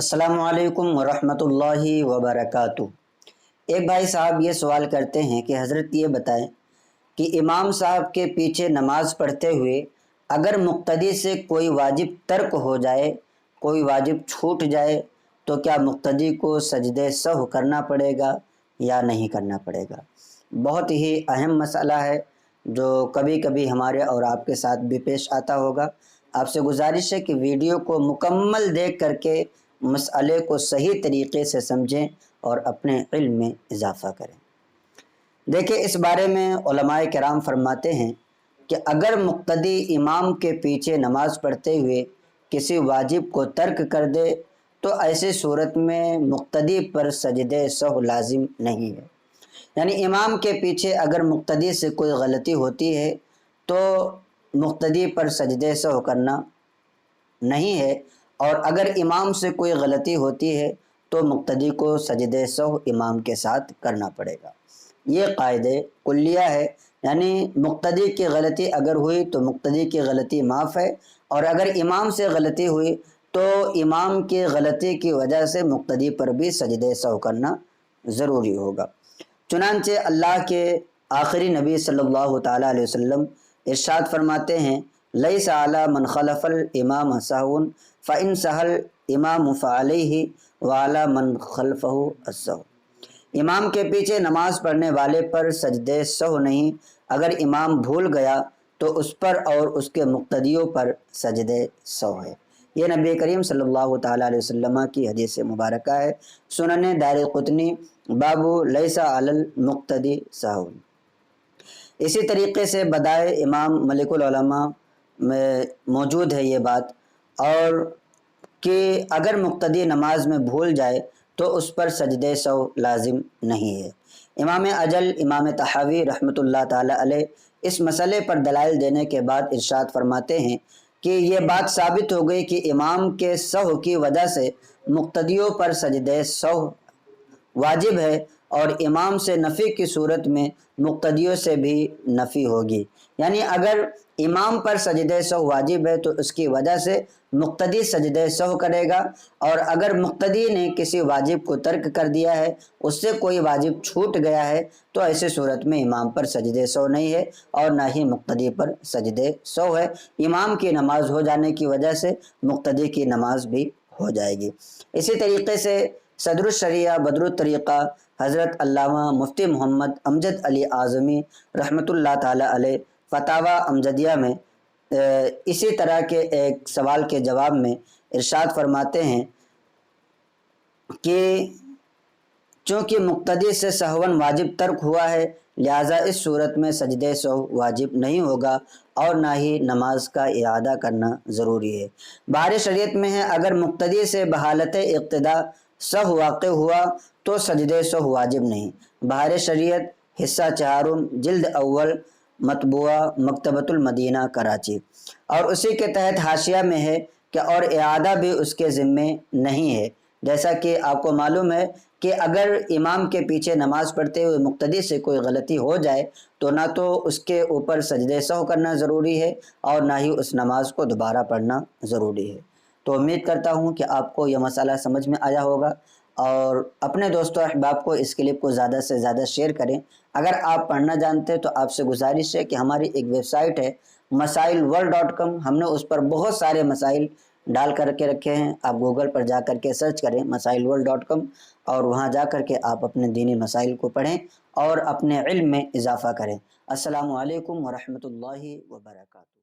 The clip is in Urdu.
السلام علیکم ورحمۃ اللہ وبرکاتہ۔ ایک بھائی صاحب یہ سوال کرتے ہیں کہ حضرت یہ بتائیں کہ امام صاحب کے پیچھے نماز پڑھتے ہوئے اگر مقتدی سے کوئی واجب ترک ہو جائے، کوئی واجب چھوٹ جائے، تو کیا مقتدی کو سجدہ سہو کرنا پڑے گا یا نہیں کرنا پڑے گا؟ بہت ہی اہم مسئلہ ہے جو کبھی کبھی ہمارے اور آپ کے ساتھ بھی پیش آتا ہوگا۔ آپ سے گزارش ہے کہ ویڈیو کو مکمل دیکھ کر کے مسئلے کو صحیح طریقے سے سمجھیں اور اپنے علم میں اضافہ کریں۔ دیکھیں، اس بارے میں علماء کرام فرماتے ہیں کہ اگر مقتدی امام کے پیچھے نماز پڑھتے ہوئے کسی واجب کو ترک کر دے تو ایسی صورت میں مقتدی پر سجدہ سہو لازم نہیں ہے۔ یعنی امام کے پیچھے اگر مقتدی سے کوئی غلطی ہوتی ہے تو مقتدی پر سجدہ سہو کرنا نہیں ہے، اور اگر امام سے کوئی غلطی ہوتی ہے تو مقتدی کو سجدہ سہو امام کے ساتھ کرنا پڑے گا۔ یہ قاعدہ کلیہ ہے، یعنی مقتدی کی غلطی اگر ہوئی تو مقتدی کی غلطی معاف ہے، اور اگر امام سے غلطی ہوئی تو امام کی غلطی کی وجہ سے مقتدی پر بھی سجدہ سہو کرنا ضروری ہوگا۔ چنانچہ اللہ کے آخری نبی صلی اللہ تعالیٰ علیہ وسلم ارشاد فرماتے ہیں، لیس علی من خلف الامام سہو فإن سہل امام فعلیہ وعلی من خلفہ السہو۔ امام کے پیچھے نماز پڑھنے والے پر سجدہ سہو نہیں، اگر امام بھول گیا تو اس پر اور اس کے مقتدیوں پر سجدہ سہو ہے۔ یہ نبی کریم صلی اللہ تعالیٰ علیہ وسلم کی حدیث مبارکہ ہے، سنن دارقطنی، باب لیس علی المقتدی سہو۔ اسی طریقے سے بدائے امام ملک العلماء میں موجود ہے یہ بات، اور کہ اگر مقتدی نماز میں بھول جائے تو اس پر سجدہ سہو لازم نہیں ہے۔ امام اجل امام طحاوی رحمۃ اللہ تعالی علیہ اس مسئلے پر دلائل دینے کے بعد ارشاد فرماتے ہیں کہ یہ بات ثابت ہو گئی کہ امام کے سہو کی وجہ سے مقتدیوں پر سجدہ سہو واجب ہے، اور امام سے نفی کی صورت میں مقتدیوں سے بھی نفی ہوگی۔ یعنی اگر امام پر سجدہ سہو واجب ہے تو اس کی وجہ سے مقتدی سجدہ سہو کرے گا، اور اگر مقتدی نے کسی واجب کو ترک کر دیا ہے، اس سے کوئی واجب چھوٹ گیا ہے، تو ایسی صورت میں امام پر سجدہ سہو نہیں ہے اور نہ ہی مقتدی پر سجدہ سہو ہے۔ امام کی نماز ہو جانے کی وجہ سے مقتدی کی نماز بھی ہو جائے گی۔ اسی طریقے سے صدر الشریعہ بدر الطریقہ حضرت علامہ مفتی محمد امجد علی اعظمی رحمۃ اللہ تعالی علیہ فتاوی امجدیہ میں اسی طرح کے ایک سوال کے جواب میں ارشاد فرماتے ہیں کہ چونکہ مقتدی سے سہون واجب ترک ہوا ہے، لہٰذا اس صورت میں سجدہ سہو واجب نہیں ہوگا اور نہ ہی نماز کا اعادہ کرنا ضروری ہے۔ بہار شریعت میں ہے، اگر مقتدی سے بحالت اقتدا سہو واقع ہوا تو سجدہ سہو واجب نہیں۔ بہار شریعت حصہ چہارم جلد اول مطبوعہ مکتبۃ المدینہ کراچی، اور اسی کے تحت حاشیہ میں ہے کہ اور اعادہ بھی اس کے ذمے نہیں ہے۔ جیسا کہ آپ کو معلوم ہے کہ اگر امام کے پیچھے نماز پڑھتے ہوئے مقتدی سے کوئی غلطی ہو جائے تو نہ تو اس کے اوپر سجدہ سہو کرنا ضروری ہے اور نہ ہی اس نماز کو دوبارہ پڑھنا ضروری ہے۔ تو امید کرتا ہوں کہ آپ کو یہ مسئلہ سمجھ میں آیا ہوگا، اور اپنے دوستوں احباب کو اس کلپ کو زیادہ سے زیادہ شیئر کریں۔ اگر آپ پڑھنا جانتے تو آپ سے گزارش ہے کہ ہماری ایک ویب سائٹ ہے مسائلورلڈ.com، ہم نے اس پر بہت سارے مسائل ڈال کر کے رکھے ہیں۔ آپ گوگل پر جا کر کے سرچ کریں مسائلورلڈ.com، اور وہاں جا کر کے آپ اپنے دینی مسائل کو پڑھیں اور اپنے علم میں اضافہ کریں۔ السلام علیکم ورحمۃ اللہ وبرکاتہ۔